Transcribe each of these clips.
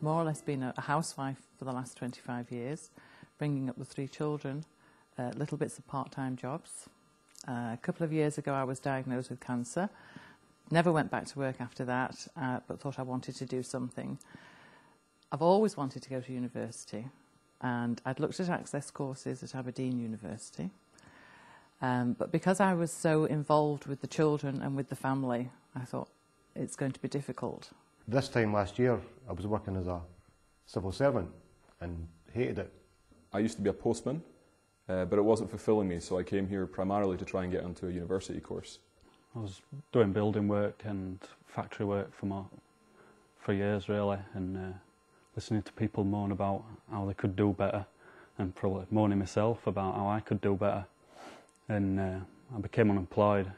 more or less been a housewife for the last 25 years, bringing up the 3 children, little bits of part-time jobs. A couple of years ago I was diagnosed with cancer. Never went back to work after that, but thought I wanted to do something. I've always wanted to go to university, and I'd looked at access courses at Aberdeen University. But because I was so involved with the children and with the family, I thought it's going to be difficult. This time last year, I was working as a civil servant and hated it. I used to be a postman, but it wasn't fulfilling me, so I came here primarily to try and get onto a university course. I was doing building work and factory work for years really, and listening to people moan about how they could do better, and probably moaning myself about how I could do better. And I became unemployed,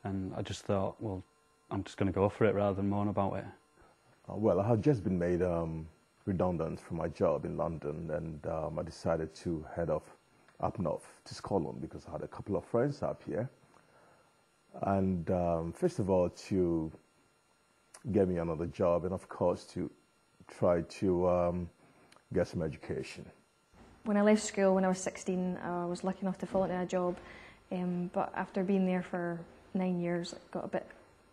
and I just thought, well, I'm just going to go for it rather than moan about it. Well, I had just been made redundant from my job in London, and I decided to head off up north to Scotland because I had a couple of friends up here. And first of all, to get me another job, and of course to try to get some education. When I left school when I was 16, I was lucky enough to fall into a job, but after being there for 9 years, it got a bit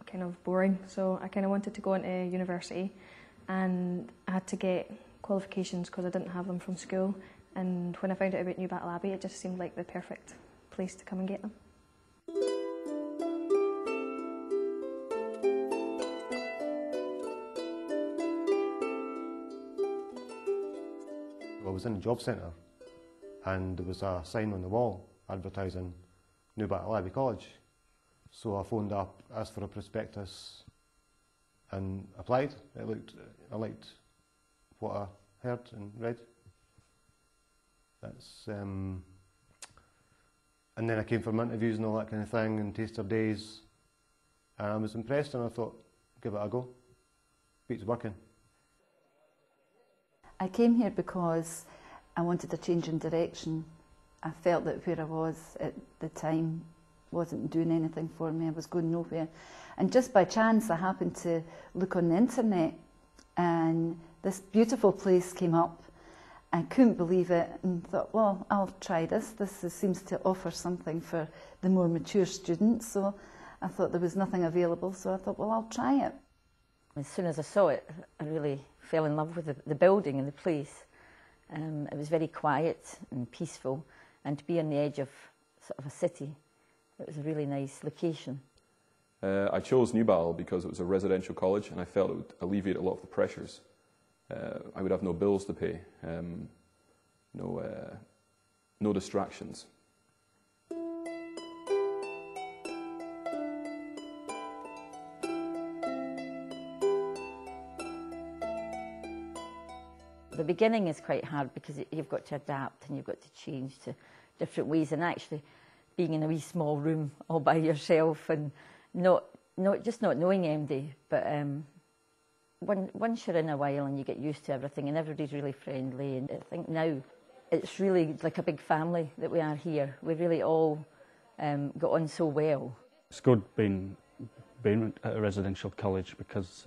kind of boring, so I kind of wanted to go into university, and I had to get qualifications because I didn't have them from school, and when I found out about Newbattle Abbey, it just seemed like the perfect place to come and get them. I was in the job centre and there was a sign on the wall advertising Newbattle Abbey College. So I phoned up, asked for a prospectus and applied. I liked what I heard and read. And then I came for my interviews and all that kind of thing and taster days, and I was impressed and I thought, give it a go, beats working. I came here because I wanted a change in direction. I felt that where I was at the time wasn't doing anything for me, I was going nowhere. And just by chance I happened to look on the internet and this beautiful place came up. I couldn't believe it and thought, well, I'll try this. This seems to offer something for the more mature students, so I thought there was nothing available, so I thought, well, I'll try it. As soon as I saw it, I really fell in love with the building and the place. It was very quiet and peaceful, and to be on the edge of sort of a city, it was a really nice location. I chose Newbattle because it was a residential college and I felt it would alleviate a lot of the pressures. I would have no bills to pay, no distractions. The beginning is quite hard because you've got to adapt and you've got to change to different ways, and actually being in a wee small room all by yourself and not knowing MD, but once you're in a while and you get used to everything and everybody's really friendly, and I think now it's really like a big family that we are here. We really all got on so well. It's good being at a residential college because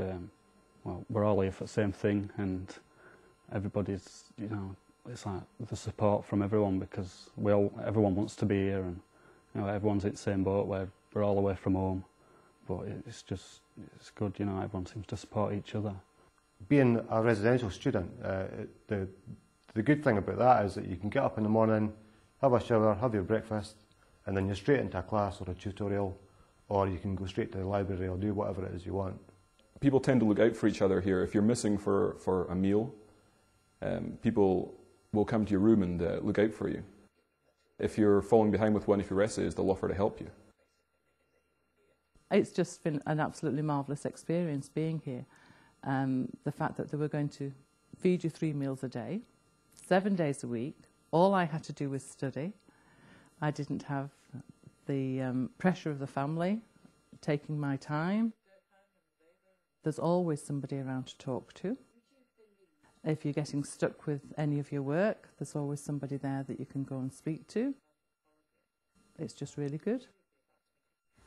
well, we're all here for the same thing, and everybody's, you know, it's like the support from everyone because everyone wants to be here, and you know, everyone's in the same boat where we're all away from home. But it's good, you know, everyone seems to support each other. Being a residential student, the good thing about that is that you can get up in the morning, have a shower, have your breakfast, and then you're straight into a class or a tutorial, or you can go straight to the library or do whatever it is you want. People tend to look out for each other here. If you're missing for a meal, people will come to your room and look out for you. If you're falling behind with one of your essays, they'll offer to help you. It's just been an absolutely marvellous experience being here. The fact that they were going to feed you 3 meals a day, 7 days a week. All I had to do was study. I didn't have the pressure of the family taking my time. There's always somebody around to talk to. If you're getting stuck with any of your work, there's always somebody there that you can go and speak to. It's just really good.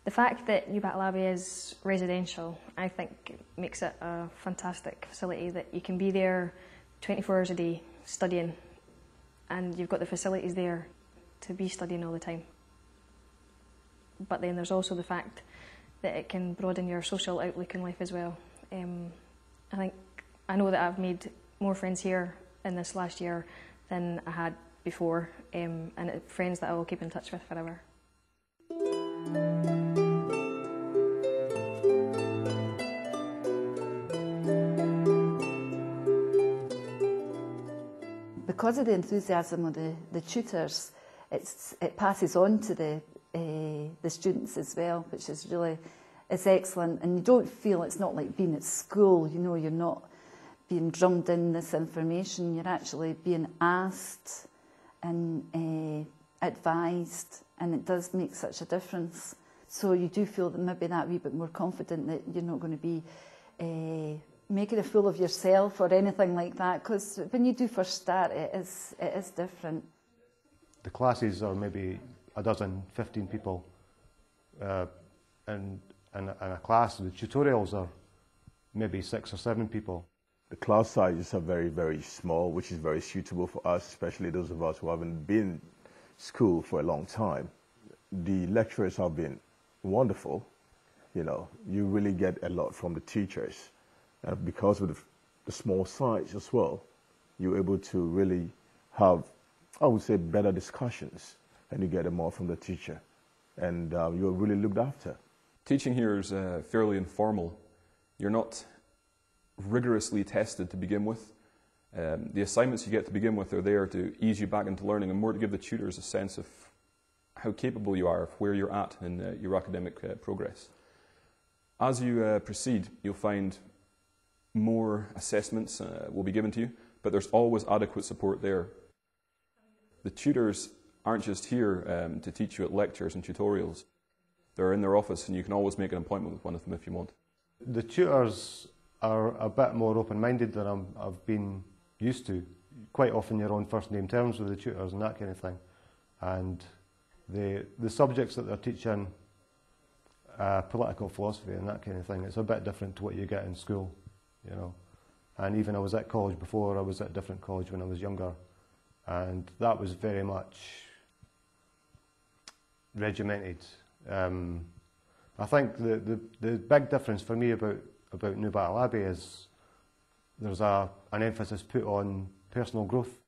The fact that Newbattle Abbey is residential, I think makes it a fantastic facility, that you can be there 24 hours a day studying, and you've got the facilities there to be studying all the time. But then there's also the fact that it can broaden your social outlook in life as well. I know that I've made more friends here in this last year than I had before, and friends that I will keep in touch with forever. Because of the enthusiasm of the tutors, it passes on to the students as well, which is really, it's excellent. And you don't feel, it's not like being at school, you know, you're not being drummed in this information, you're actually being asked and advised, and it does make such a difference. So you do feel that maybe that wee bit more confident that you're not going to be making a fool of yourself or anything like that, because when you do first start, it is different. The classes are maybe a dozen, 15 people in a class. The tutorials are maybe 6 or 7 people. The class sizes are very, very small, which is very suitable for us, especially those of us who haven't been in school for a long time. The lecturers have been wonderful. You know, you really get a lot from the teachers. Because of the small size as well, you're able to really have, I would say, better discussions, and you get it more from the teacher. And you're really looked after. Teaching here is fairly informal. You're not rigorously tested to begin with. The assignments you get to begin with are there to ease you back into learning and more to give the tutors a sense of how capable you are, of where you're at in your academic progress. As you proceed, you'll find more assessments will be given to you, but there's always adequate support there. The tutors aren't just here to teach you at lectures and tutorials. They're in their office and you can always make an appointment with one of them if you want. The tutors are a bit more open-minded than I've been used to. Quite often you're on first-name terms with the tutors and that kind of thing. And the subjects that they're teaching, political philosophy and that kind of thing, it's a bit different to what you get in school, you know. And even I was at college before, I was at a different college when I was younger, and that was very much regimented. I think the big difference for me about Newbattle Abbey is there's an emphasis put on personal growth.